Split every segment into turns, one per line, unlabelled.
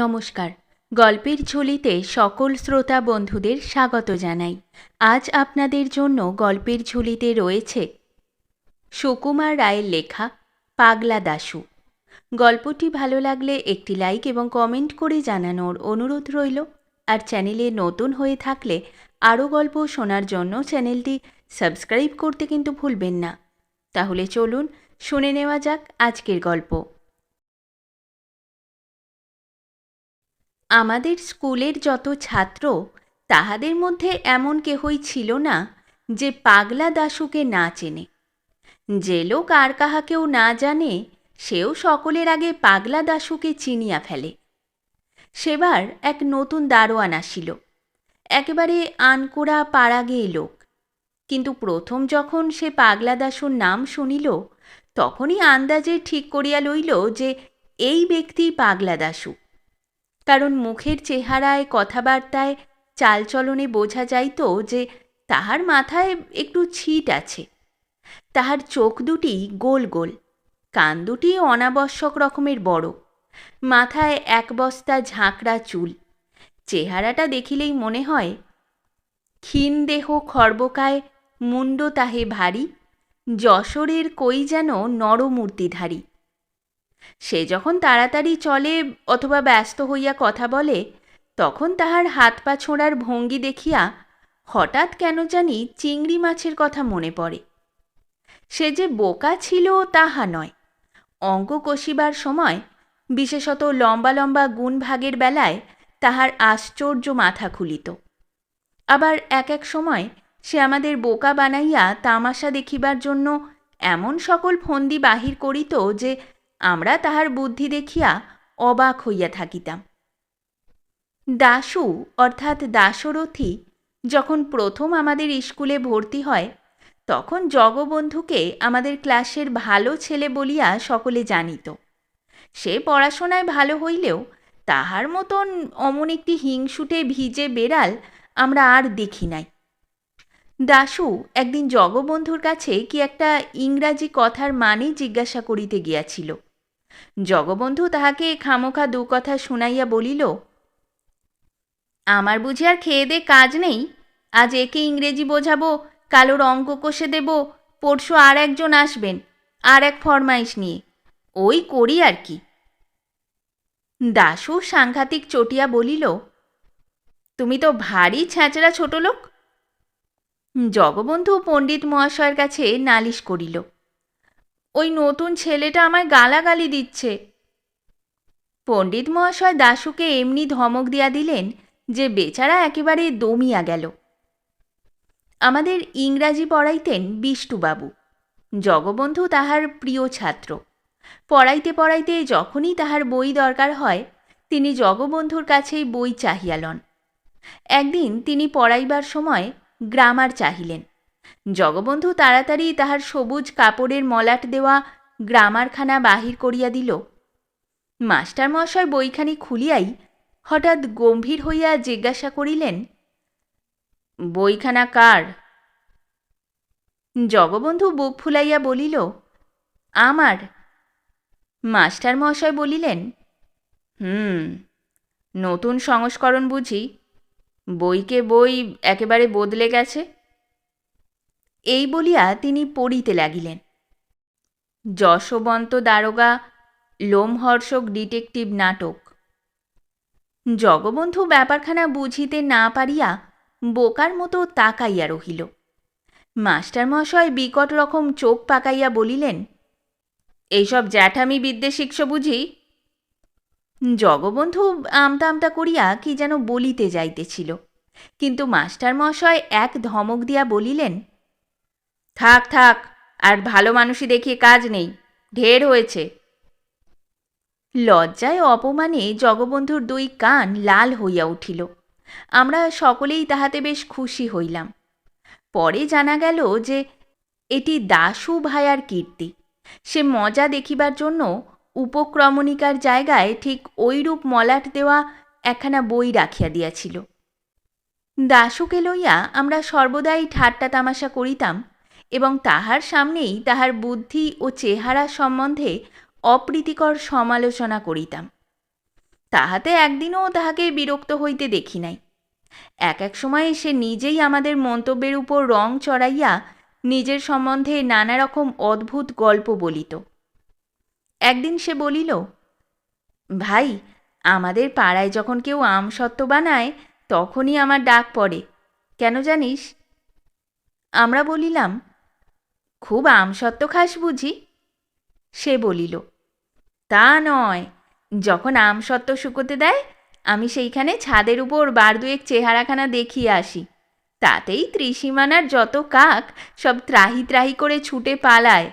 নমস্কার। গল্পের ঝুলিতে সকল শ্রোতা বন্ধুদের স্বাগত জানাই। আজ আপনাদের জন্য গল্পের ঝুলিতে রয়েছে সুকুমার রায়ের লেখা পাগলা দাশু। গল্পটি ভালো লাগলে একটি লাইক এবং কমেন্ট করে জানানোর অনুরোধ রইল। আর চ্যানেলে নতুন হয়ে থাকলে আরও গল্প শোনার জন্য চ্যানেলটি সাবস্ক্রাইব করতে কিন্তু ভুলবেন না। তাহলে চলুন শুনে নেওয়া যাক আজকের গল্প। আমাদের স্কুলের যত ছাত্র, তাহাদের মধ্যে এমন কেহই ছিল না যে পাগলা দাশুকে না চেনে। যে লোক আর কাহাকেও না জানে, সেও সকলের আগে পাগলা দাশুকে চিনিয়া ফেলে। সেবার এক নতুন দারোয়ান আসিল, একেবারে আনকোড়া পাড়াগেয়ে লোক। কিন্তু প্রথম যখন সে পাগলা দাশুর নাম শুনিল, তখনই আন্দাজে ঠিক করিয়া লইল যে এই ব্যক্তি পাগলা দাশু। কারণ মুখের চেহারায়, কথাবার্তায়, চালচলনে বোঝা যাইত যে তাহার মাথায় একটু ছিট আছে। তাহার চোখ দুটি গোল গোল, কান দুটি অনাবশ্যক রকমের বড়, মাথায় এক বস্তা ঝাঁকড়া চুল। চেহারাটা দেখিলেই মনে হয় ক্ষীণ দেহ খর্বকায়, মুন্ড তাহে ভারী, যশোরের কই যেন নরমূর্তিধারী। সে যখন তাড়াতাড়ি চলে অথবা ব্যস্ত হইয়া কথা বলে, তখন তাহার হাত পা ছোঁড়ার ভঙ্গি দেখিয়া হঠাৎ কেন জানি চিংড়ি মাছের কথা মনে পড়ে। সে যে বোকা ছিল তাহা নয়। অঙ্ক কষিবার সময়, বিশেষত লম্বা লম্বা গুণভাগের বেলায়, তাহার আশ্চর্য মাথা খুলিত। আবার এক এক সময় সে আমাদের বোকা বানাইয়া তামাশা দেখিবার জন্য এমন সকল ফন্দি বাহির করিত যে আমরা তাহার বুদ্ধি দেখিয়া অবাক হইয়া থাকিতাম। দাশু অর্থাৎ দাশরথী যখন প্রথম আমাদের স্কুলে ভর্তি হয়, তখন জগবন্ধুকে আমাদের ক্লাসের ভালো ছেলে বলিয়া সকলে জানিত। সে পড়াশোনায় ভালো হইলেও তাহার মতন অমন একটি হিংসুটে ভিজে বেড়াল আমরা আর দেখি নাই। দাশু একদিন জগবন্ধুর কাছে কি একটা ইংরাজি কথার মানে জিজ্ঞাসা করিতে গিয়াছিল। জগবন্ধু তাহাকে খামোখা দু কথা শুনাইয়া বলিল, আমার বুঝি আর খেয়ে দে কাজ নেই? আজ একে ইংরেজি বোঝাবো, কালোর অঙ্ক কষে দেব, পরশু আর একজন আসবেন আর এক ফরমাইশ নিয়ে, ওই করি আর কি। দাশু সাংঘাতিক চটিয়া বলিল, তুমি তো ভারী ছ্যাঁচড়া ছোট লোক। জগবন্ধু পণ্ডিত মহাশয়ের কাছে নালিশ করিল, ওই নতুন ছেলেটা আমায় গালাগালি দিচ্ছে। পণ্ডিত মহাশয় দাশুকে এমনি ধমক দিয়া দিলেন যে বেচারা একেবারে দমিয়া গেল। আমাদের ইংরাজি পড়াইতেন বিষ্টুবাবু। জগবন্ধু তাহার প্রিয় ছাত্র। পড়াইতে পড়াইতে যখনই তাহার বই দরকার হয়, তিনি জগবন্ধুর কাছেই বই চাহিয়া লন। একদিন তিনি পড়াইবার সময় গ্রামার চাহিলেন। জগবন্ধু তাড়াতাড়ি তাহার সবুজ কাপড়ের মলাট দেওয়া গ্রামারখানা বাহির করিয়া দিল। মাস্টার মশাই বইখানি খুলিয়াই হঠাৎ গম্ভীর হইয়া জিজ্ঞাসা করিলেন, বইখানা কার? জগবন্ধু বুক ফুলাইয়া বলিল, আমার। মাস্টার মশাই বলিলেন, নতুন সংস্করণ বুঝি? বইকে বই একেবারে বদলে গেছে। এই বলিয়া তিনি পড়িতে লাগিলেন, যশবন্ত দারোগা, লোমহর্ষক ডিটেকটিভ নাটক। জগবন্ধু ব্যাপারখানা বুঝিতে না পারিয়া বোকার মতো তাকাইয়া রহিল। মাস্টার মশাই বিকট রকম চোখ পাকাইয়া বলিলেন, এইসব জ্যাঠামি বিদ্যে শিখছ বুঝি? জগবন্ধু আমতা আমতা করিয়া কি যেন বলিতে যাইতেছিল, কিন্তু মাস্টার মশাই এক ধমক দিয়া বলিলেন, থাক থাক, আর ভালো মানুষই দেখিয়ে কাজ নেই, ঢের হয়েছে। লজ্জায় অপমানে জগবন্ধুর দুই কান লাল হইয়া উঠিল। আমরা সকলেই তাহাতে বেশ খুশি হইলাম। পরে জানা গেল যে এটি দাশু ভায়ার কীর্তি। সে মজা দেখিবার জন্য উপক্রমণিকার জায়গায় ঠিক ওইরূপ মলাট দেওয়া একখানা বই রাখিয়া দিয়াছিল। দাশুকে লইয়া আমরা সর্বদাই ঠাট্টা তামাশা করিতাম এবং তাহার সামনেই তাহার বুদ্ধি ও চেহারা সম্বন্ধে অপ্রীতিকর সমালোচনা করিতাম। তাহাতে একদিনও তাহাকে বিরক্ত হইতে দেখি নাই। এক এক সময় সে নিজেই আমাদের মন্তব্যের উপর রং চড়াইয়া নিজের সম্বন্ধে নানা রকম অদ্ভুত গল্প বলিত। একদিন সে বলিল, ভাই, আমাদের পাড়ায় যখন কেউ আমসত্ত্ব বানায় তখনই আমার ডাক পড়ে, কেন জানিস? আমরা বলিলাম, খুব আমসত্ত্ব খাস বুঝি? সে বলিল, তা নয়, যখন আমসত্ত্ব শুকোতে দেয় আমি সেইখানে ছাদের উপর বার দুয়েক চেহারাখানা দেখিয়ে আসি, তাতেই ত্রিসীমানার যত কাক সব ত্রাহি ত্রাহি করে ছুটে পালায়,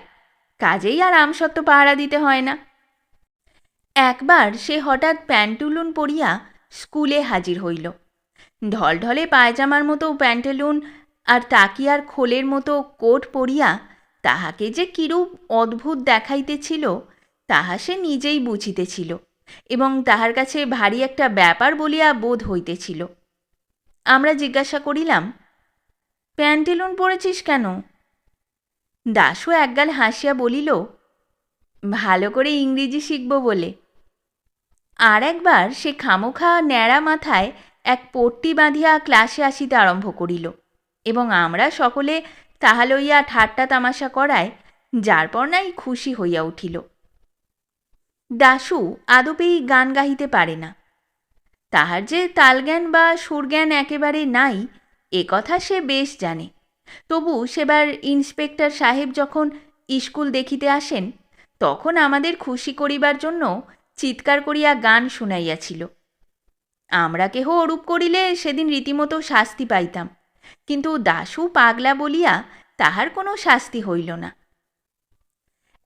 কাজেই আর আমসত্ত্ব পাহারা দিতে হয় না। একবার সে হঠাৎ প্যান্টুলুন পরিয়া স্কুলে হাজির হইল। ঢলঢলে পায়জামার মতো প্যান্টালুন আর তাকিয়ার খোলের মতো কোট পরিয়া তাহাকে যে কিরূপ অদ্ভুত দেখাইতেছিল তাহা সে নিজেই বুঝিতেছিল এবং তাহার কাছে ভারী একটা ব্যাপার বলিয়া বোধ হইতেছিল। আমরা জিজ্ঞাসা করিলাম, প্যান্টালুন পরেছিস কেন? দাশু একগাল হাসিয়া বলিল, ভালো করে ইংরেজি শিখব বলে। আর একবার সে খামোখা ন্যাড়া মাথায় এক পট্টি বাঁধিয়া ক্লাসে আসিতে আরম্ভ করিল এবং আমরা সকলে তাহা লইয়া ঠাট্টা তামাশা করায় যার পর নাই খুশি হইয়া উঠিল। দাশু আদপেই গান গাহিতে পারে না। তাহার যে তালজ্ঞান বা সুরজ্ঞান একেবারে নাই এ কথা সে বেশ জানে। তবু সেবার ইন্সপেক্টর সাহেব যখন স্কুল দেখিতে আসেন তখন আমাদের খুশি করিবার জন্য চিৎকার করিয়া গান শুনাইয়াছিল। আমরা কেহ ওরূপ করিলে সেদিন রীতিমতো শাস্তি পাইতাম, কিন্তু দাশু পাগলা বলিয়া তাহার কোনো শাস্তি হইল না।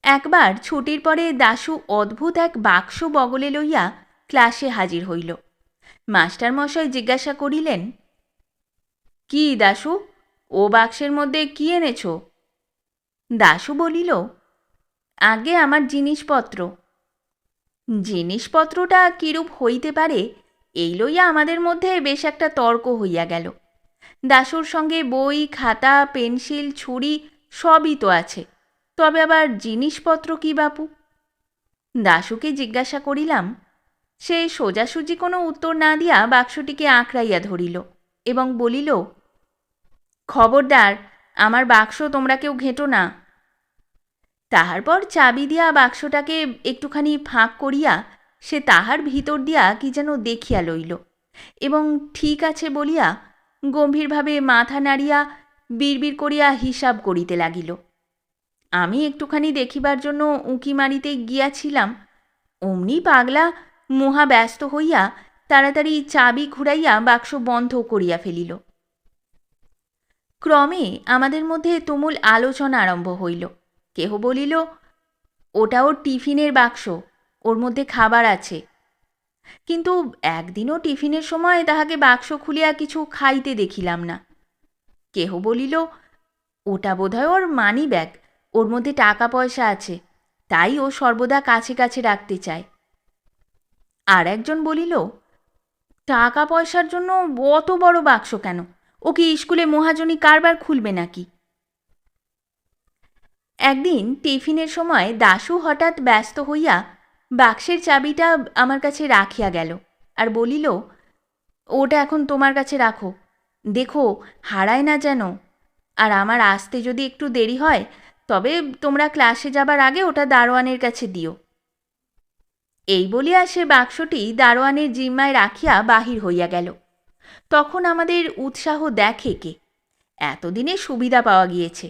একবার ছুটির পরে দাশু অদ্ভুত এক বাক্স বগলে লইয়া ক্লাসে হাজির হইল। মাস্টারমশাই জিজ্ঞাসা করিলেন, কি দাশু, ও বাক্সের মধ্যে কি এনেছ? দাশু বলিল, আগে আমার জিনিসপত্র। জিনিসপত্রটা কিরূপ হইতে পারে এই লইয়া আমাদের মধ্যে বেশ একটা তর্ক হইয়া গেল। দাশুর সঙ্গে বই, খাতা, পেন্সিল, ছুরি সবই তো আছে, তবে আবার জিনিসপত্র কি বাপু? দাশুকে জিজ্ঞাসা করিলাম। সে সোজাসুজি কোনো উত্তর না দিয়া বাক্সটিকে আঁকড়াইয়া ধরিল এবং বলিল, খবরদার, আমার বাক্স তোমরা কেউ ঘেঁটো না। তাহার পর চাবি দিয়া বাক্সটাকে একটুখানি ফাঁক করিয়া সে তাহার ভিতর দিয়া কি যেন দেখিয়া লইল এবং ঠিক আছে বলিয়া গম্ভীরভাবে মাথা নাড়িয়া বিড়বিড় করিয়া হিসাব করিতে লাগিল। আমি একটুখানি দেখিবার জন্য উঁকি মারিতে গিয়াছিলাম, অমনি পাগলা মহা ব্যস্ত হইয়া তাড়াতাড়ি চাবি ঘুরাইয়া বাক্স বন্ধ করিয়া ফেলিল। ক্রমে আমাদের মধ্যে তুমুল আলোচনা আরম্ভ হইল। কেহ বলিল, ওটা ওর টিফিনের বাক্স, ওর মধ্যে খাবার আছে। কিন্তু একদিনও টিফিনের সময় তাহাকে বাক্স খুলিয়া কিছু খাইতে দেখিলাম না। কেহ বলিল, ওটা বোধহয় ওর মানি ব্যাগ, ওর মধ্যে টাকা পয়সা আছে, তাই ও সর্বদা কাছে কাছে রাখতে চায়। আর একজন বলিল, টাকা পয়সার জন্য অত বড় বাক্স কেন? ও কি স্কুলে মহাজনী কারবার খুলবে নাকি? একদিন টিফিনের সময় দাশু হঠাৎ ব্যস্ত হইয়া বাক্সের চাবিটা আমার কাছে রাখিয়া গেল আর বলিল, ওটা এখন তোমার কাছে রাখো, দেখো হারায় না যেন, আর আমার আসতে যদি একটু দেরি হয় তবে তোমরা ক্লাসে যাবার আগে ওটা দারোয়ানের কাছে দিও। এই বলিয়া সে বাক্সটি দারোয়ানের জিম্মায় রাখিয়া বাহির হইয়া গেল। তখন আমাদের উৎসাহ দেখে কে, এতদিনে সুবিধা পাওয়া গিয়েছে,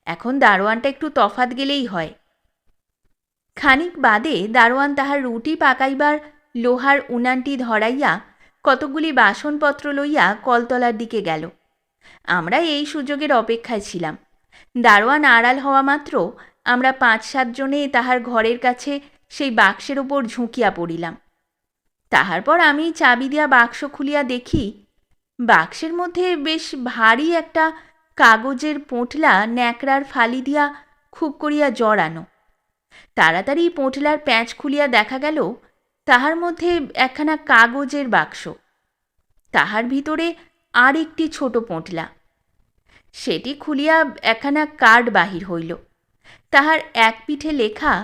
এখন দারোয়ানটা একটু তফাত গেলেই হয়। খানিক বাদে দারোয়ান তাহার রুটি পাকাইবার লোহার উনানটি ধরাইয়া কতকগুলি বাসনপত্র লইয়া কলতলার দিকে গেল। আমরা এই সুযোগের অপেক্ষায় ছিলাম। দারোয়ান আড়াল হওয়া মাত্র আমরা ৫-৭ জনে তাহার ঘরের কাছে সেই বাক্সের ওপর ঝুঁকিয়া পড়িলাম। তাহার পর আমি চাবি দিয়া বাক্স খুলিয়া দেখি বাক্সের মধ্যে বেশ ভারী একটা কাগজের পোঁটলা ন্যাকড়ার ফালি দিয়া খুব করিয়া জড়ানো। তাড়াতাড়ি পোঁটলার প্যাঁচ খুলিয়া দেখা গেল তাহার মধ্যে একখানা কাগজের বাক্স, তাহার ভিতরে আর একটি ছোট পোঁটলা। সেটি খুলিয়া একখানা কার্ড বাহির হইল। তাহার এক পিঠে লেখা,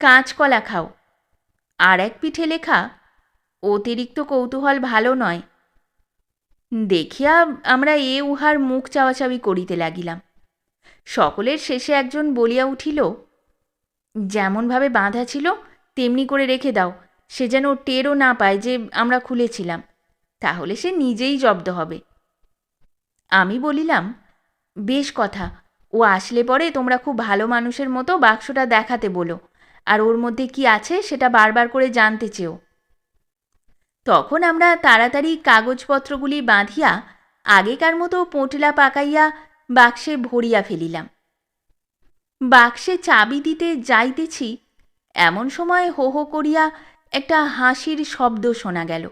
কাঁচকলা খাও, আর এক পিঠে লেখা, অতিরিক্ত কৌতূহল ভালো নয়। দেখিয়া আমরা উহার মুখ চাওয়াচাওয়ি করিতে লাগিলাম। সকলের শেষে একজন বলিয়া উঠিল, যেমনভাবে বাঁধা ছিল তেমনি করে রেখে দাও, সে যেন টেরও না পায় যে আমরা খুলেছিলাম, তাহলে সে নিজেই জব্দ হবে। আমি বলিলাম, বেশ কথা, ও আসলে পরে তোমরা খুব ভালো মানুষের মতো বাক্সটা দেখাতে বলো, আর ওর মধ্যে কি আছে সেটা বারবার করে জানতে চেও। তখন আমরা তাড়াতাড়ি কাগজপত্রগুলি বাঁধিয়া আগেকার মতো পোঁটলা পাকাইয়া বাক্সে ভরিয়া ফেলিলাম। বাক্সে চাবি দিতে যাইতেছি, এমন সময় হো হো করিয়া একটা হাসির শব্দ শোনা গেল।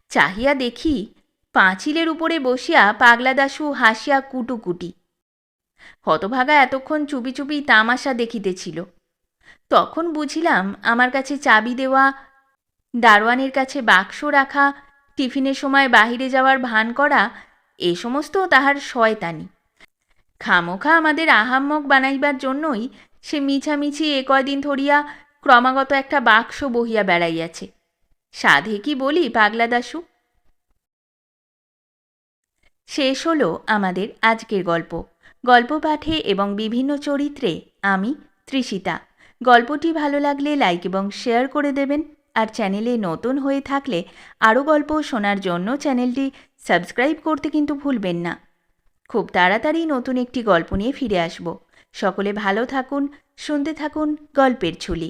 চাহিয়া দেখি, পাঁচিলের উপরে বসিয়া পাগলা দাশু হাসিয়া কুটুকুটি। হতভাগা এতক্ষণ চুপি চুপি তামাশা দেখিতেছিল। তখন বুঝিলাম আমার কাছে চাবি দেওয়া, দারোয়ানের কাছে বাক্স রাখা, টিফিনের সময় বাহিরে যাওয়ার ভান করা, এ সমস্ত তাহার শয়তানি। খামোখা আমাদের আহাম্মক বানাইবার জন্যই সে মিছামিছি কয়দিন ধরিয়া ক্রমাগত একটা বাক্স বহিয়া বেড়াইয়াছে। সাধে কি বলি পাগলা দাশু? শেষ হলো আমাদের আজকের গল্প। গল্প পাঠে এবং বিভিন্ন চরিত্রে আমি তৃষিতা। গল্পটি ভালো লাগলে লাইক এবং শেয়ার করে দেবেন, আর চ্যানেলে নতুন হয়ে থাকলে আরও গল্প শোনার জন্য চ্যানেলটি সাবস্ক্রাইব করতে কিন্তু ভুলবেন না। খুব তাড়াতাড়ি নতুন একটি গল্প নিয়ে ফিরে আসব। সকলে ভালো থাকুন, শুনতে থাকুন গল্পের ঝুলি।